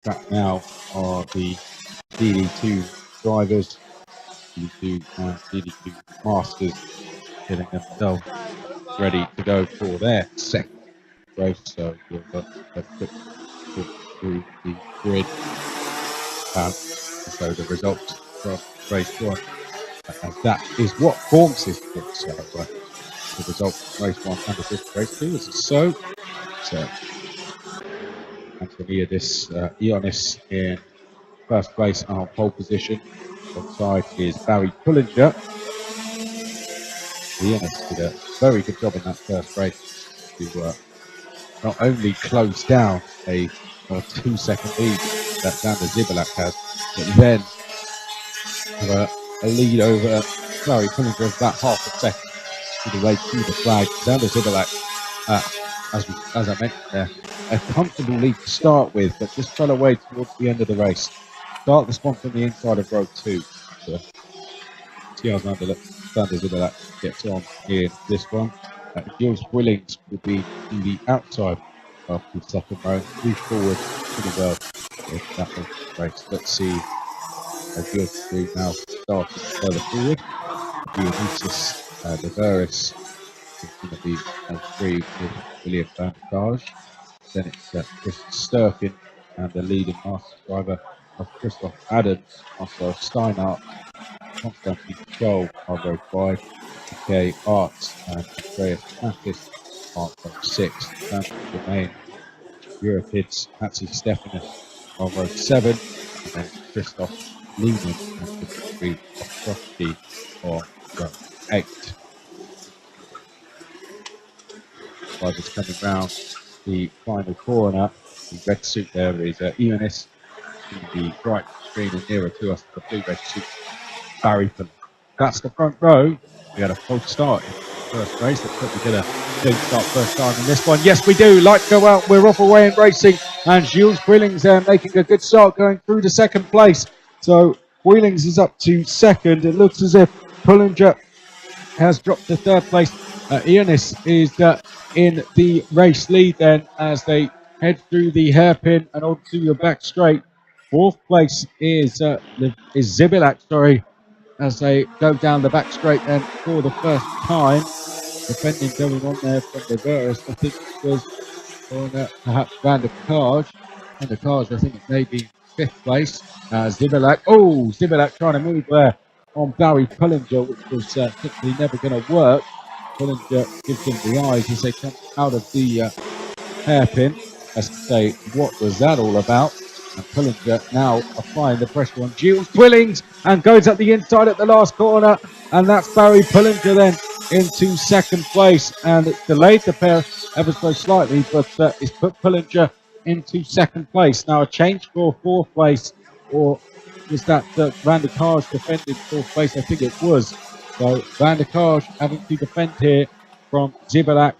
Track now are the DD2 drivers, DD2 and DD2 masters, getting themselves ready to go for their second race. So we'll a quick walk through the grid. So the results from race one, and that is what forms this grid. So the results from race one and race two is so. Ionis in first place and on pole position. Alongside is Barry Pullinger. Ionis did a very good job in that first race to not only close down a 2-second lead that Xander Zibalak has, but then have a lead over Barry Pullinger of about half a second to the way to the flag. Xander Zibalak, as I mentioned there, a comfortable lead to start with, but just fell away towards the end of the race. Start the spot from the inside of row 2. So, see how Xander Zibalak gets on in this one. Gilles Willings will be to the outside of the second row, move forward pretty well in that race. Let's see how Gilles do now starting further forward. Dionysius Deveris is going to be on 3 with William Van Dage. Then it's Chris Sturkin and the leading master driver of Christoph Adams, Marcel Steinhardt, Konstantin Scholl are row 5, PK Arts and Andreas Mathis are row 6, and Jermaine Europids, Patsy Stephanus are row 7, and then Christoph Lehman and Dimitri Ostrovsky are row 8. Drivers coming round the final corner. The red suit there is Ionis, to the right screen and nearer to us, the blue red suit Barry. That's the front row. We had a false start in the first race. Looks like we get a clean start first time in this one. Yes, we do. Lights go out. We're off away in racing. And Gilles Willings there making a good start going through to second place. So Willings is up to second. It looks as if Pullinger has dropped to third place. Ionis is in the race lead then as they head through the hairpin and onto the back straight. Fourth place is Zibalak, as they go down the back straight then for the first time. Defending going on there from the Veris, I think it was on perhaps Van der Kaj. Van der Kaj, I think it may be fifth place. Zibalak trying to move there on Barry Pullinger, which was simply never going to work. Pullinger gives him the eyes as they come out of the hairpin, as to say, what was that all about? And Pullinger now applying the pressure on Gilles Willings and goes up the inside at the last corner, and that's Barry Pullinger then into second place, and it's delayed the pair ever so slightly, but it's put Pullinger into second place. Now a change for fourth place, or was that Van der Kaj defended fourth place? I think it was. So Van der Kaj having to defend here from Zibalak.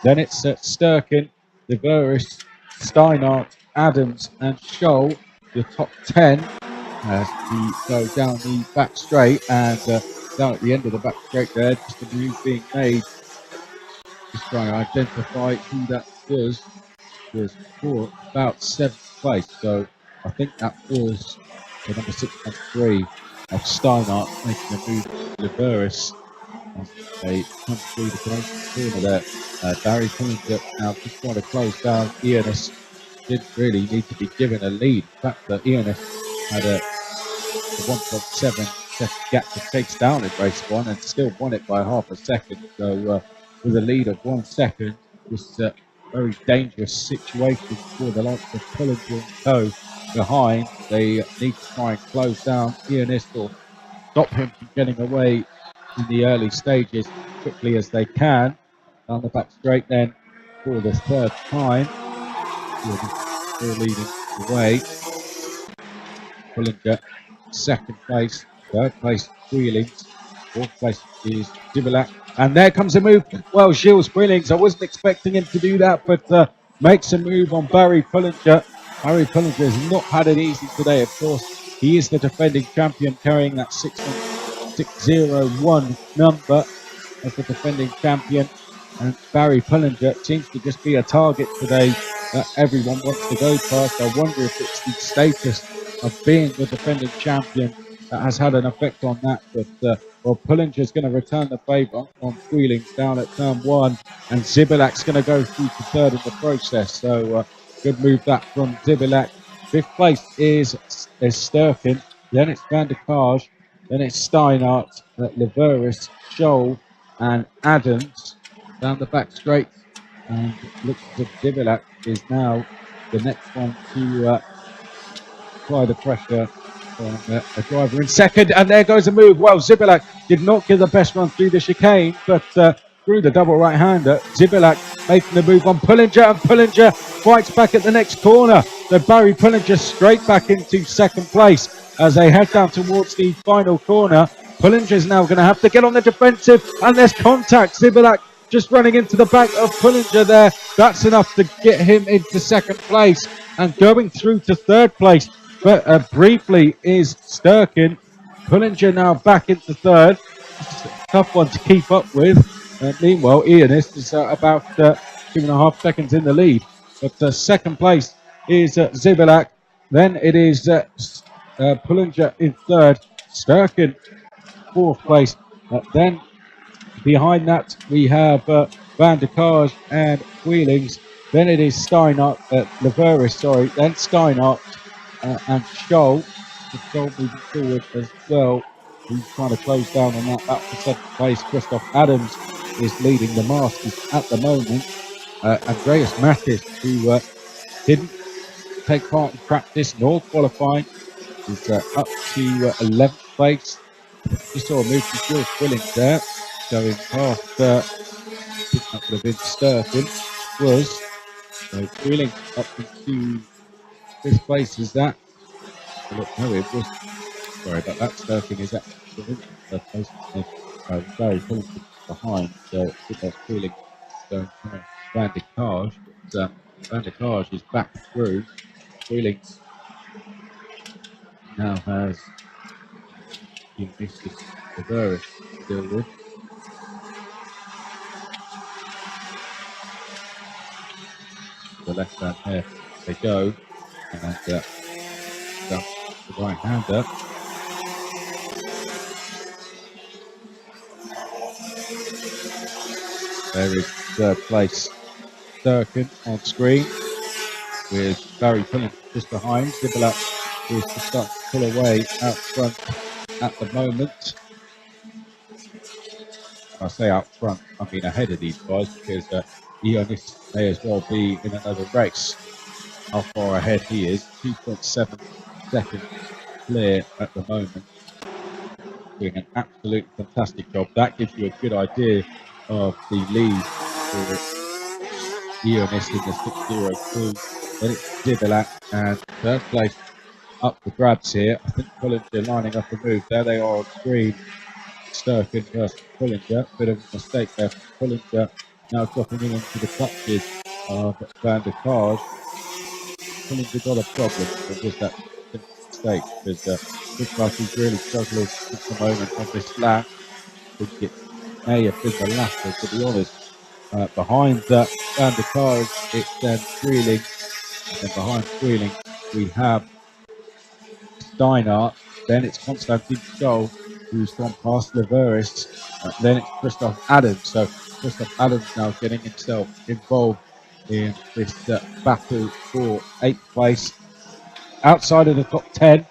Then it's Sturkin, Deveris, Steinhardt, Adams and Scholl, the top 10 as we go down the back straight, and down at the end of the back straight there, just a move being made. Just trying to identify who that was for about 7th place. So I think that was the number 613 of Steinhardt making a move to Deveris. They come through the corner there. Barry Pullinger now just trying to close down Ionis. Didn't really need to be given a lead. In fact, Ionis had a 1.7 second gap to chase down in race one and still won it by half a second. So with a lead of 1 second, this very dangerous situation for the likes of Pullinger and Co. behind. They need to try and close down Ionis or stop him from getting away in the early stages as quickly as they can. Down the back straight then for the third time. Still leading the way. Pullinger, second place. Third place, Willings. Fourth place is Zibalak. And there comes a move. Well, Gilles Willings, I wasn't expecting him to do that, but makes a move on Barry Pullinger. Barry Pullinger has not had it easy today, of course. He is the defending champion, carrying that 601 number as the defending champion. And Barry Pullinger seems to just be a target today that everyone wants to go past. I wonder if it's the status of being the defending champion that has had an effect on that. But well, Pullinger's going to return the favour on Wheelings down at turn 1, and Zibilak's going to go through to third in the process. So good move that from Zibilak. Fifth place is Sturkin, then it's Van der Kaj, then it's Steinart, Leveris, Scholl, and Adams down the back straight. And it looks as if Zibilak is now the next one to apply the pressure on a driver in second. And there goes a move. Well, Zibilak did not give the best run through the chicane, but through the double right-hander, Zibilak making the move on Pullinger, and Pullinger fights back at the next corner. So Barry Pullinger straight back into second place as they head down towards the final corner. Pullinger is now going to have to get on the defensive, and there's contact. Zibilak just running into the back of Pullinger there. That's enough to get him into second place, and going through to third place. But briefly is Sturkin. Pullinger now back into third. It's a tough one to keep up with. Meanwhile, Ioannis is about 2.5 seconds in the lead. But second place is Zibilak. Then it is Pullinger in third. Sturkin fourth place. Then behind that we have Van der Kaj and Wheelings. Then it is Steinart, Leveris, sorry. Then Steinart and Scholl. Scholl moving forward as well. He's trying to close down on that. That's the second place. Christoph Adams is leading the Masters at the moment. Andreas Mattis, who didn't take part in practice nor qualifying, is up to 11th place. You saw a move from George Willings there, going past, I think that would have been Sturkin, was Willings up into 5th place. Is that? Look, no, it was. Sorry about that. Sturkin is actually third place. Barry Pullinger behind, so I think that's Willings going past Van der Kaj. But Van der Kaj is back through. Willings now has Vinicius Severus to deal with. The left hand there they go, and down the right hander. There is third place Sturkin on screen, with Barry Pullinger just behind. Zibilak is to start to pull away out front at the moment. When I say out front, I mean ahead of these guys, because Ioannis may as well be in another race. How far ahead he is, 2.7 seconds clear at the moment. Doing an absolute fantastic job. That gives you a good idea of the lead for Ioannis in the 6:02. Then it's Zibilak, and third place up the grabs here. I think Pullinger lining up a move. There they are on screen. Sturkin versus Pullinger. Bit of a mistake there for Pullinger. Now dropping in into the clutches of Van der Kaj. Pullinger got a problem, but was that mistake? Because looks like he's really struggling at the moment on this lap. I think it may have been the latter, to be honest. Behind Van der Kaj, it's then Wheeling. And then behind Wheeling, we have Steinart. Then it's Konstantin Scholl, who's gone past Leveris. Then it's Christoph Adams. So Christoph Adams now getting himself involved in this battle for 8th place. Outside of the top 10,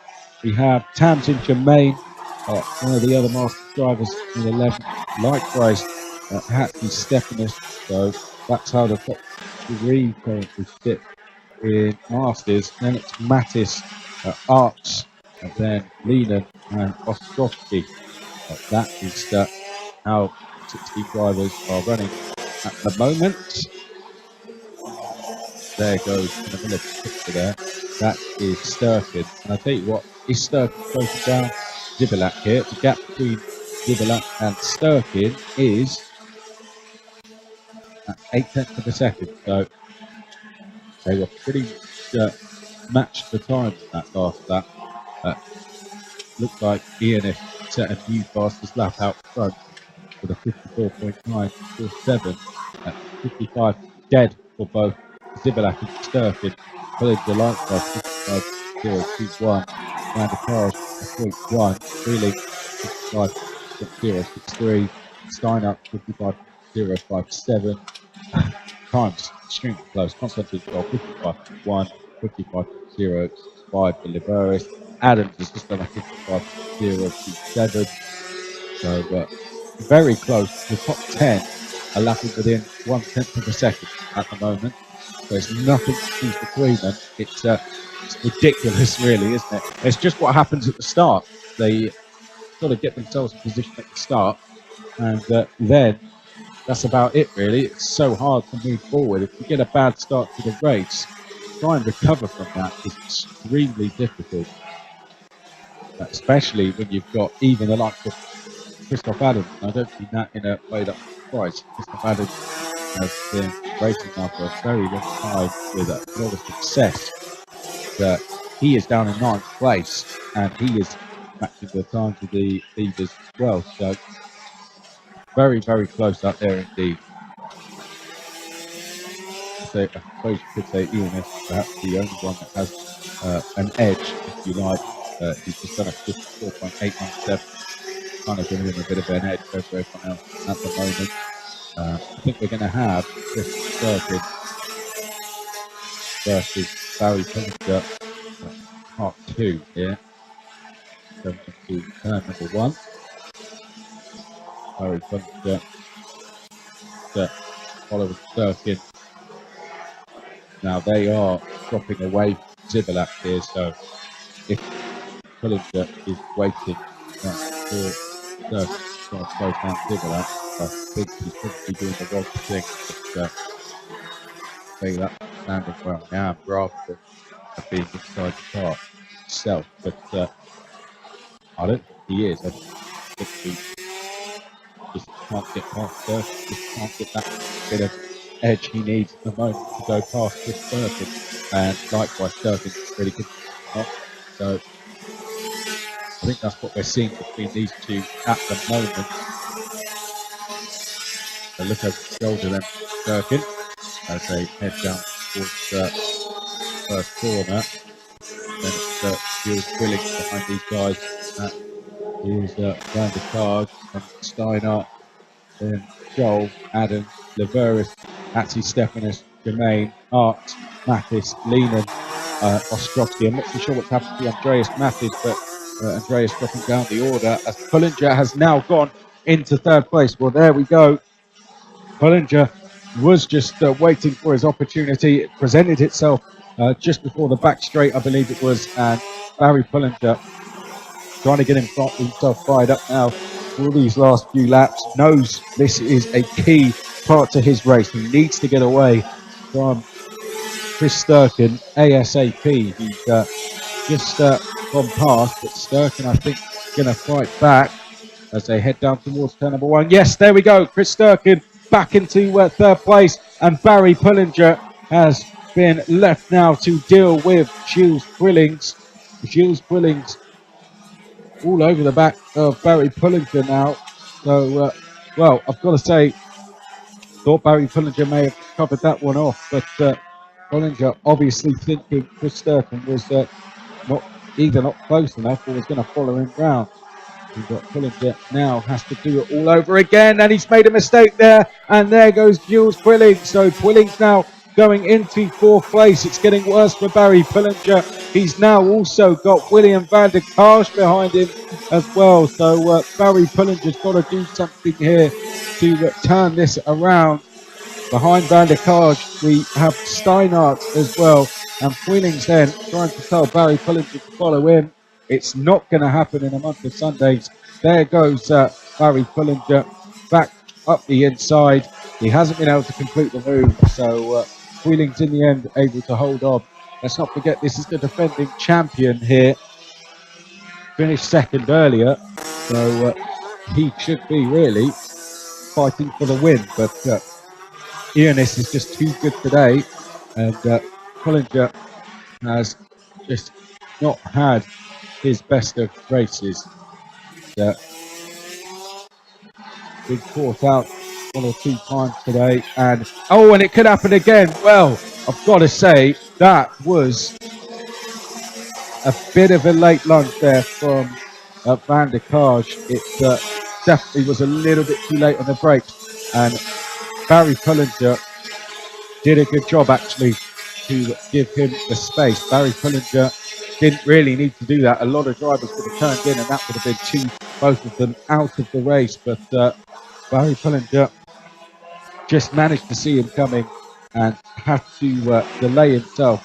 we have Tamsin Germain, one of the other master drivers in 11th. Likewise, Hattie Stephanus. So that's how the top 3 currently sit in Masters. Then it's Mattis, Arts, and then Leland and Ostrovsky. That is how 60 drivers are running at the moment. There goes in the middle of the picture there. That is Sturkin. And I tell you what, is Sturkin closing down Zibilak here? The gap between Zibilak and Sturkin is at 0.8 of a second. So they were pretty much matched for time in that last lap. Looked like Ioannis set a new fastest lap out front with a 54.947 at 55 dead for both Zibilak and Sturkin. Pullinger likewise 55.021. Van der Karge 0.1. Wheeling 55.063. Steiner 55.057. Times extremely close. Constantine goal 55.1. 55.065 for Liberis. Adams has just done a 55.027. So very close. The top 10 are lapping within 1/10 of a second at the moment. There's nothing to choose between them. It's ridiculous, really, isn't it? It's just what happens at the start. They sort of get themselves in position at the start, and then that's about it, really. It's so hard to move forward. If you get a bad start to the race, try and recover from that is extremely difficult, especially when you've got even the likes of Christoph Adams. I don't mean that in a way that's surprised. Christoph Adams has been racing now for a very long time with a lot of success. He is down in 9th place, and he is matching the times of the leaders as well. So very, very close up there indeed. So I suppose you could say Ian is perhaps the only one that has an edge, if you like. He's just done a 54.817, kind of giving him a bit of an edge over everyone else at the moment. I think we're going to have Chris Sturkin versus Barry Pullinger, part 2 here. Going into turn number 1. Barry Pullinger following Sturkin. Now they are dropping away from Zibilak here, so if Pullinger is waiting for Sturkin to close down Zibilak, I think he's probably doing the wrong thing. But say that standing where I am rather than being inside the car itself. But I don't think he is. I think he just can't get past Sturkin, just can't get that bit of edge he needs at the moment to go past Chris Sturkin. And likewise, Sturkin really couldn't not. So I think that's what we're seeing between these two at the moment. A look over the shoulder then Sturkin as they head down towards the first corner. Then it's Jules Quilling behind these guys. That is Van der Karge and Steiner. Then Joel, Adams, Leveris, Atsi Stefanos, Jermaine, Art, Mathis, Lehman, Ostrovsky. I'm not too sure what's happened to Andreas Mathis, but Andreas dropping down the order as Pullinger has now gone into 3rd place. Well, there we go. Pullinger was just waiting for his opportunity. It presented itself just before the back straight, I believe it was, and Barry Pullinger trying to get himself fired up now for these last few laps, knows this is a key part to his race. He needs to get away from Chris Sturkin ASAP. He's just gone past, but Sturkin, I think, is going to fight back as they head down towards turn number 1. Yes, there we go. Chris Sturkin back into 3rd place, and Barry Pullinger has been left now to deal with Jules Quillings. Jules Quillings all over the back of Barry Pullinger now. So, well, I've got to say, thought Barry Pullinger may have covered that one off, but Pullinger obviously thinking Chris Sturkin was not close enough or was going to follow him round. We've got Pullinger now has to do it all over again, and he's made a mistake there, and there goes Jules Quillings. So Quillings now going into 4th place. It's getting worse for Barry Pullinger. He's now also got William van der Karge behind him as well. So Barry Pullinger's got to do something here to turn this around. Behind Van der Karge, we have Steinhardt as well, and Quillings then trying to tell Barry Pullinger to follow him. It's not going to happen in a month of Sundays. There goes Barry Pullinger back up the inside. He hasn't been able to complete the move, so Quillings in the end able to hold on. Let's not forget this is the defending champion here. Finished 2nd earlier, so he should be really fighting for the win, but Ioannis is just too good today, and Pullinger has just not had his best of races. Been caught out 1 or 2 times today, and it could happen again. Well, I've got to say, that was a bit of a late lunge there from Van der Kaj. It definitely was a little bit too late on the brakes, and Barry Pullinger did a good job actually to give him the space. Barry Pullinger didn't really need to do that. A lot of drivers would have turned in, and that would have been both of them out of the race. But Barry Pullinger just managed to see him coming and had to delay himself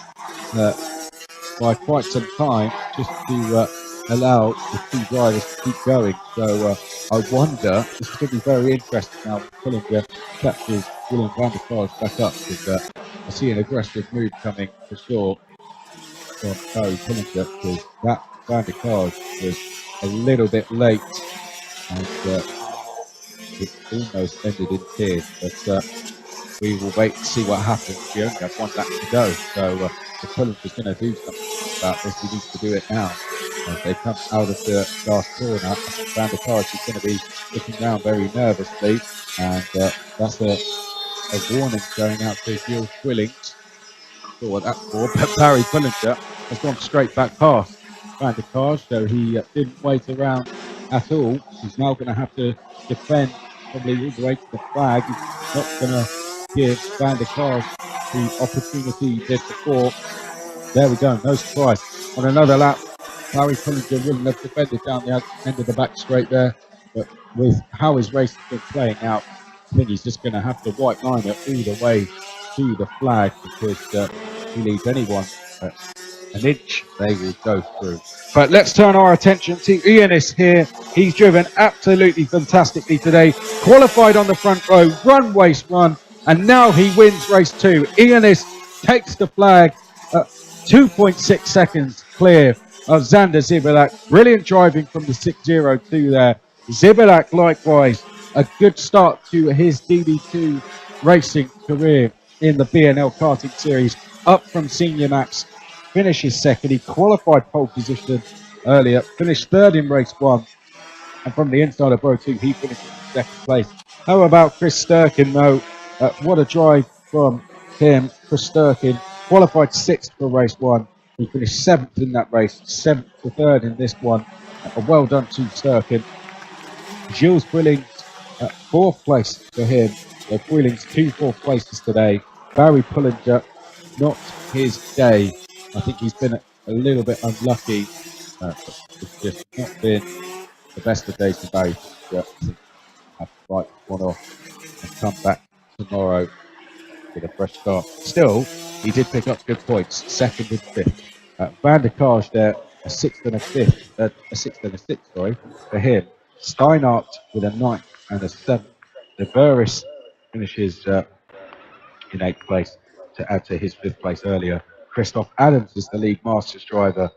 by quite some time just to allow the two drivers to keep going. So I wonder, this is going to be very interesting now when Pullinger catches William van der Vaart back up, because I see an aggressive move coming for sure from Barry Pullinger, because that van der Vaart was a little bit late, and it almost ended in tears. But we will wait and see what happens. We only have one lap to go, so if Pullinger's going to do something about this, he needs to do it now. As they come out of the last corner, I think Van der Kaj is going to be looking around very nervously, and that's a warning going out to Gilles Quillings. Not sure what that's for, but Barry Pullinger has gone straight back past Van der Kaj, so he didn't wait around at all. He's now going to have to defend probably all the way to the flag. He's not going to give Van der Kaj the opportunity he did before. There we go, no surprise. On another lap, Barry Pullinger wouldn't have defended down the end of the back straight there, but with how his race has been playing out, I think he's just going to have to white line it all the way to the flag, because if he leaves anyone an inch, they will go through. But let's turn our attention to Ioannis here. He's driven absolutely fantastically today. Qualified on the front row, run, race, run, and now he wins race 2. Ioannis takes the flag at 2.6 seconds clear of Xander Zibelak. Brilliant driving from the 6.02 there. Zibelak, likewise, a good start to his DD2 racing career in the BNL karting series, up from senior max. Finishes second. He qualified pole position earlier, finished third in race 1, and from the inside of row 2, he finishes in second place. How about Chris Sturkin, though? What a drive from him. Chris Sturkin qualified 6th for race 1. He finished 7th in that race, 7th to 3rd in this one. Well done to Sturkin. Gilles Quillings, 4th place for him. So Quillings, 2 4th places today. Barry Pullinger, not his day. I think he's been a little bit unlucky. It's just not been the best of days for Barry Pullinger. I think he'll have to fight one off and come back tomorrow with a fresh start. Still, he did pick up good points, 2nd and 5th. Van der Kaj there, a 6th and a 5th, a 6th and a 6th, sorry, for him. Steinart with a 9th and a 7th. De Burris finishes in 8th place to add to his 5th place earlier. Christoph Adams is the lead Masters driver.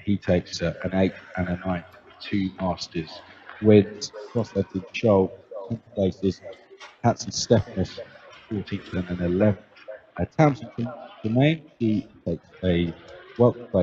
He takes an 8th and a 9th with 2 Masters wins. Crosslegged Scholl, 10th places. Patsy Stefanis, 14th and an 11th. Townsend Jermaine, he takes a 12th place.